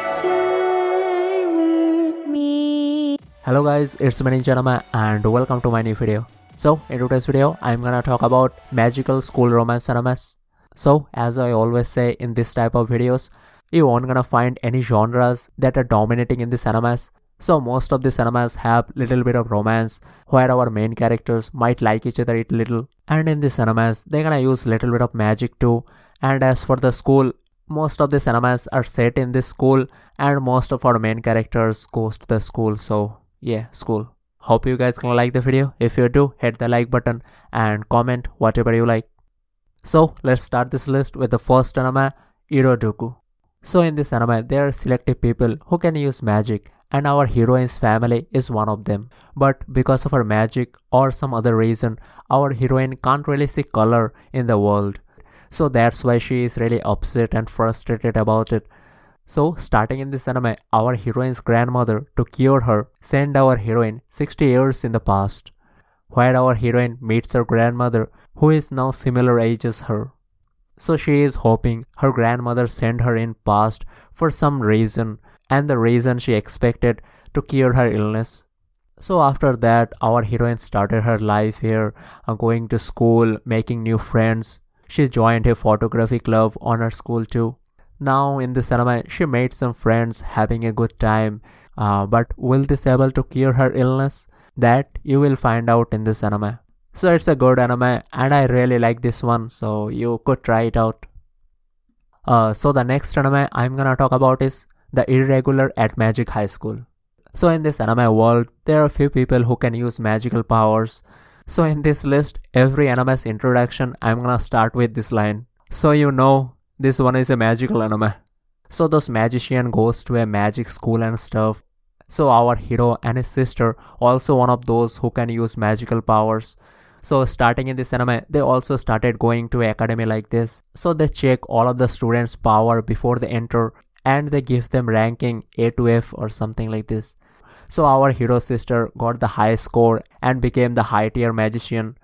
Stay with me. Hello guys, it's me Janama and welcome to my new video. So in today's video, I'm gonna talk about magical school romance animes. So as I always say in this type of videos, you aren't gonna find any genres that are dominating in this animes. So most of these animes have little bit of romance where our main characters might like each other a little. And in this animes, they're gonna use little bit of magic too. And as for the school, most of these animes are set in this school and most of our main characters goes to the school. So yeah, school. Hope you guys gonna like the video. If you do, hit the like button and comment whatever you like. So let's start this list with the first anime, Irodoku. So in this anime, there are selective people who can use magic and our heroine's family is one of them. But because of her magic or some other reason, our heroine can't really see color in the world. So that's why she is really upset and frustrated about it. So starting in this anime, our heroine's grandmother to cure her sent our heroine 60 years in the past, where our heroine meets her grandmother who is now similar age as her. So she is hoping her grandmother sent her in past for some reason and the reason she expected to cure her illness. So after that, our heroine started her life here, going to school, making new friends. She joined a photography club on her school too. Now in this anime, she made some friends having a good time. But will this able to cure her illness? That you will find out in this anime. So it's a good anime and I really like this one, so you could try it out. So the next anime I'm gonna talk about is The Irregular at Magic High School. So in this anime world, there are a few people who can use magical powers. So in this list, every anime's introduction, I'm gonna start with this line. So you know, this one is a magical anime. So this magician goes to a magic school and stuff. So our hero and his sister also one of those who can use magical powers. So starting in this anime, they also started going to academy like this. So they check all of the students' power before they enter and they give them ranking A to F or something like this. So our hero sister got the high score and became the high tier magician.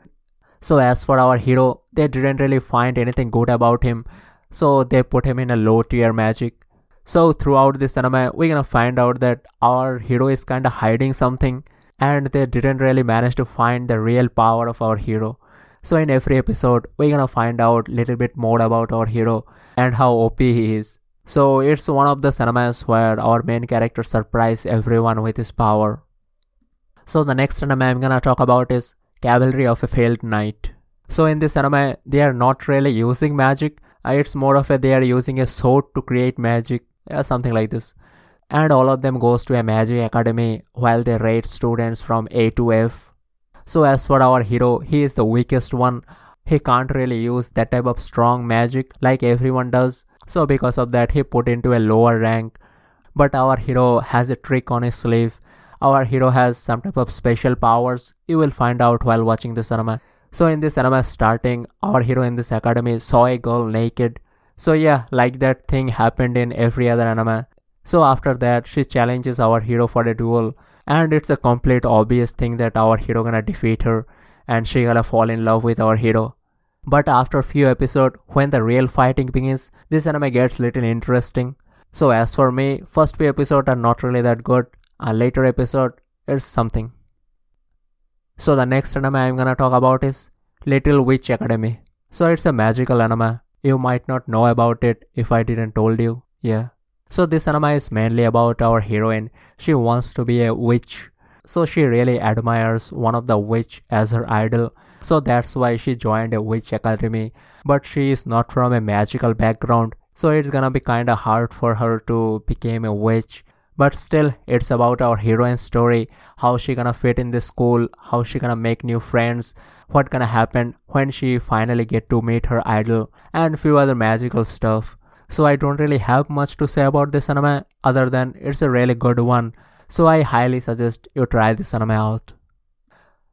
So as for our hero, they didn't really find anything good about him. So they put him in a low tier magic. So throughout this anime, we're gonna find out that our hero is kinda hiding something and they didn't really manage to find the real power of our hero. So in every episode, we're gonna find out little bit more about our hero and how OP he is. So it's one of the animes where our main character surprise everyone with his power. So the next anime I'm gonna talk about is Cavalry of a Failed Knight. So in this anime, they are not really using magic. It's more of a they are using a sword to create magic. Yeah, something like this. And all of them goes to a magic academy while they rate students from A to F. So as for our hero, he is the weakest one. He can't really use that type of strong magic like everyone does. So because of that, he put into a lower rank. But our hero has a trick on his sleeve. Our hero has some type of special powers. You will find out while watching this anime. So in this anime starting, our hero in this academy saw a girl naked. So yeah, like that thing happened in every other anime. So after that, she challenges our hero for a duel. And it's a complete obvious thing that our hero gonna defeat her. And she gonna fall in love with our hero. But after few episodes, when the real fighting begins, this anime gets little interesting. So as for me, first few episodes are not really that good. A later episode is something. So the next anime I'm gonna talk about is Little Witch Academy. So it's a magical anime. You might not know about it if I didn't told you. Yeah. So this anime is mainly about our heroine. She wants to be a witch. So she really admires one of the witch as her idol. So that's why she joined a witch academy. But she is not from a magical background. So it's gonna be kinda hard for her to become a witch. But still, it's about our heroine's story. How she gonna fit in this school. How she gonna make new friends. What gonna happen when she finally get to meet her idol. And few other magical stuff. So I don't really have much to say about this anime. Other than it's a really good one. So I highly suggest you try this anime out.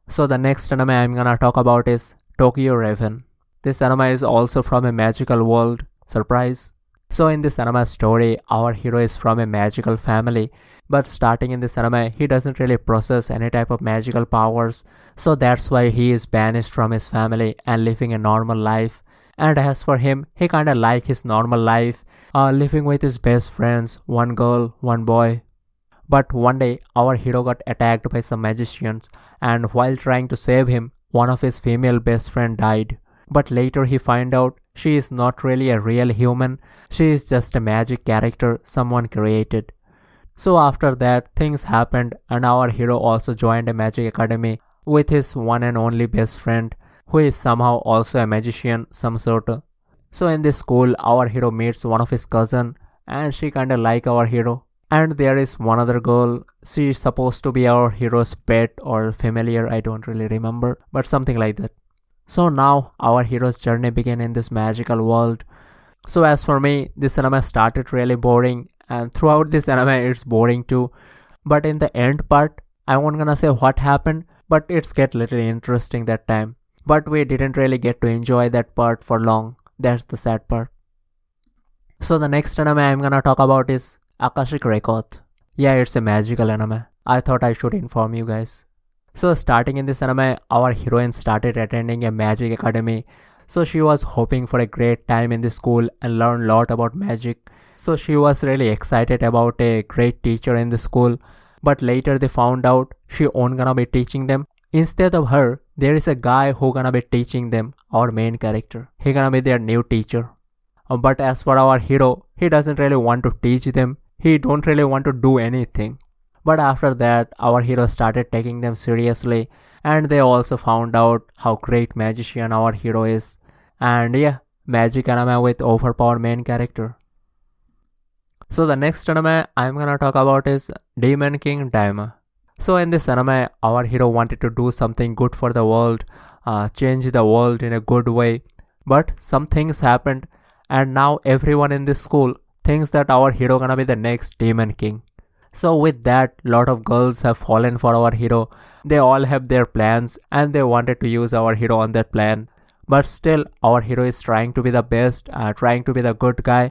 So the next anime I'm gonna talk about is Tokyo Raven. This anime is also from a magical world. Surprise! So in this anime story, our hero is from a magical family. But starting in this anime, he doesn't really possess any type of magical powers. So that's why he is banished from his family and living a normal life. And as for him, he kinda like his normal life living with his best friends, one girl, one boy. But one day, our hero got attacked by some magicians, and while trying to save him, one of his female best friend died. But later he find out she is not really a real human, she is just a magic character someone created. So after that, things happened and our hero also joined a magic academy with his one and only best friend, who is somehow also a magician, some sort. So in this school, our hero meets one of his cousin and she kinda like our hero. And there is one other girl, she is supposed to be our hero's pet or familiar, I don't really remember, but something like that. So now our hero's journey began in this magical world. So as for me, this anime started really boring and throughout this anime it's boring too. But in the end part, I won't gonna say what happened, but it's get little interesting that time. But we didn't really get to enjoy that part for long. That's the sad part. So the next anime I'm gonna talk about is Akashic Record. Yeah, it's a magical anime. I thought I should inform you guys. So starting in this anime, our heroine started attending a magic academy. So she was hoping for a great time in the school and learn a lot about magic. So she was really excited about a great teacher in the school. But later they found out she won't gonna be teaching them. Instead of her, there is a guy who gonna be teaching them, our main character. He gonna be their new teacher. But as for our hero, he doesn't really want to teach them. He don't really want to do anything. But after that, our hero started taking them seriously and they also found out how great magician our hero is. And yeah, magic anime with overpowered main character. So the next anime I'm gonna talk about is Demon King Daima. So in this anime, our hero wanted to do something good for the world, change the world in a good way. But some things happened and now everyone in this school thinks that our hero gonna be the next Demon King. So with that, lot of girls have fallen for our hero. They all have their plans and they wanted to use our hero on that plan. But still, our hero is trying to be the best, trying to be the good guy.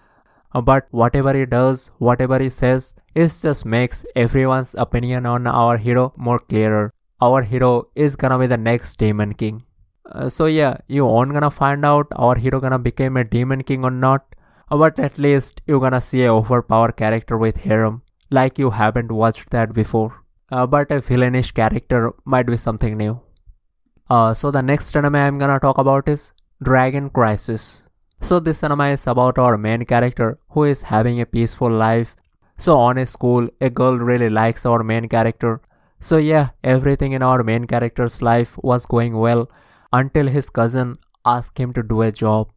But whatever he does, whatever he says, it just makes everyone's opinion on our hero more clearer. Our hero is gonna be the next Demon King. So yeah, you aren't gonna find out our hero gonna become a Demon King or not. But at least you're gonna see a overpowered character with harem. Like you haven't watched that before. But a villainish character might be something new. So the next anime I'm gonna talk about is Dragon Crisis. So this anime is about our main character who is having a peaceful life. So on a school, a girl really likes our main character. So yeah, everything in our main character's life was going well until his cousin asked him to do a job.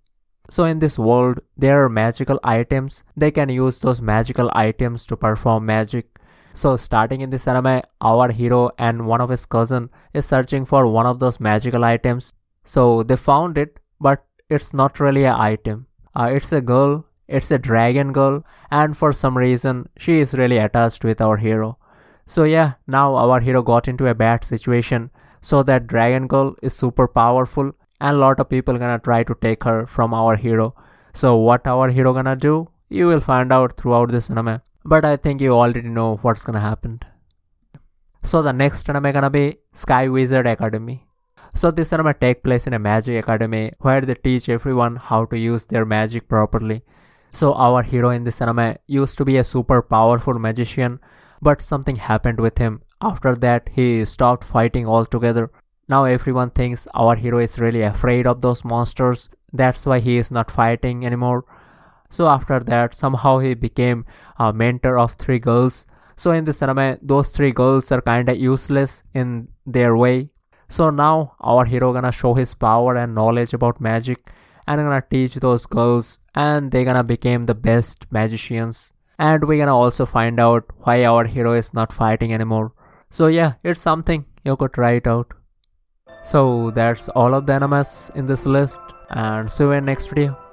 So in this world, there are magical items. They can use those magical items to perform magic. So starting in this anime, our hero and one of his cousin is searching for one of those magical items. So they found it, but it's not really an item. It's a girl, it's a dragon girl, and for some reason, she is really attached with our hero. So yeah, now our hero got into a bad situation. So that dragon girl is super powerful and a lot of people gonna try to take her from our hero. So what our hero gonna do? You will find out throughout this anime. But I think you already know what's gonna happen. So the next anime gonna be Sky Wizard Academy. So this anime take place in a magic academy where they teach everyone how to use their magic properly. So our hero in this anime used to be a super powerful magician, but something happened with him. After that, he stopped fighting altogether. Now everyone thinks our hero is really afraid of those monsters. That's why he is not fighting anymore. So after that, somehow he became a mentor of 3 girls. So in this anime, those 3 girls are kinda useless in their way. So now our hero gonna show his power and knowledge about magic and gonna teach those girls and they gonna become the best magicians. And we gonna also find out why our hero is not fighting anymore. So yeah, it's something, you could try it out. So that's all of the animes in this list and see you in next video.